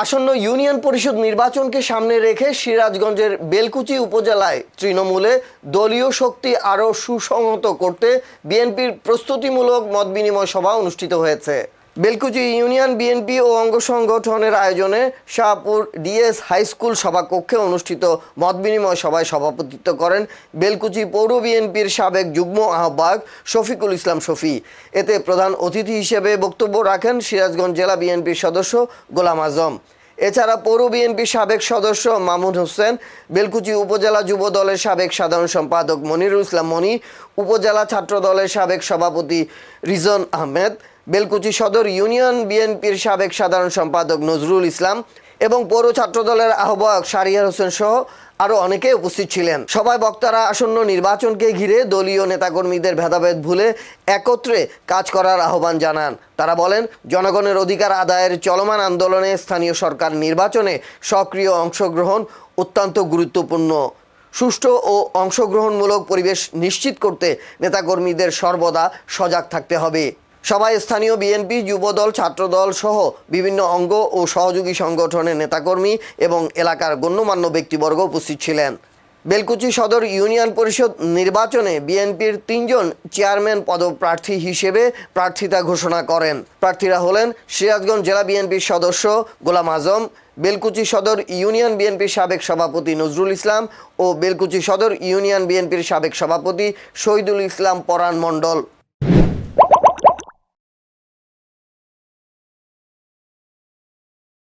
আসন্ন ইউনিয়ন পরিষদ নির্বাচনকে সামনে রেখে সিরাজগঞ্জের বেলকুচি উপজেলায় তৃণমূলে দলীয় শক্তি আরও সুসংহত করতে বিএনপির প্রস্তুতিমূলক মতবিনিময় সভা অনুষ্ঠিত হয়েছে। বেলকুচি ইউনিয়ন বিএনপি ও অঙ্গ সংগঠনের আয়োজনে শাহপুর ডিএস হাই স্কুল সভাকক্ষে অনুষ্ঠিত মতবিনিময় সভায় সভাপতিত্ব করেন বেলকুচি পৌর বিএনপির সাবেক যুগ্ম আহ্বায়ক শফিকুল ইসলাম শফি। এতে প্রধান অতিথি হিসেবে বক্তব্য রাখেন সিরাজগঞ্জ জেলা বিএনপির সদস্য গোলাম আজম। এছাড়া পৌর বিএনপির সাবেক সদস্য মামুন হোসেন, বেলকুচি উপজেলা যুব দলের সাবেক সাধারণ সম্পাদক মনিরুল ইসলাম মনি, উপজেলা ছাত্র দলের সাবেক সভাপতি রিজন আহমেদ, বেলকুচি সদর ইউনিয়ন বিএনপির সাবেক সাধারণ সম্পাদক নজরুল ইসলাম এবং পৌর ছাত্র দলের আহ্বায়ক শাহরিয়ার হোসেন সহ আরও অনেকে উপস্থিত ছিলেন। সভায় বক্তারা আসন্ন নির্বাচনকে ঘিরে দলীয় নেতাকর্মীদের ভেদাভেদ ভুলে একত্রে কাজ করার আহ্বান জানান। তারা বলেন, জনগণের অধিকার আদায়ের চলমান আন্দোলনে স্থানীয় সরকার নির্বাচনে সক্রিয় অংশগ্রহণ অত্যন্ত গুরুত্বপূর্ণ। সুষ্ঠু ও অংশগ্রহণমূলক পরিবেশ নিশ্চিত করতে নেতাকর্মীদের সর্বদা সজাগ থাকতে হবে। সভায় স্থানীয় বিএনপি, যুবদল, ছাত্রদল সহ বিভিন্ন অঙ্গ ও সহযোগী সংগঠনের নেতাকর্মী এবং এলাকার গণ্যমান্য ব্যক্তিবর্গ উপস্থিত ছিলেন। বেলকুচি সদর ইউনিয়ন পরিষদ নির্বাচনে বিএনপির 3 জন চেয়ারম্যান পদপ্রার্থী হিসেবে প্রার্থিতা ঘোষণা করেন। প্রার্থীরা হলেন সিরাজগঞ্জ জেলা বিএনপির সদস্য গোলাম আজম, বেলকুচি সদর ইউনিয়ন বিএনপির সাবেক সভাপতি নজরুল ইসলাম ও বেলকুচি সদর ইউনিয়ন বিএনপির সাবেক সভাপতি শহীদুল ইসলাম পরাণ মণ্ডল।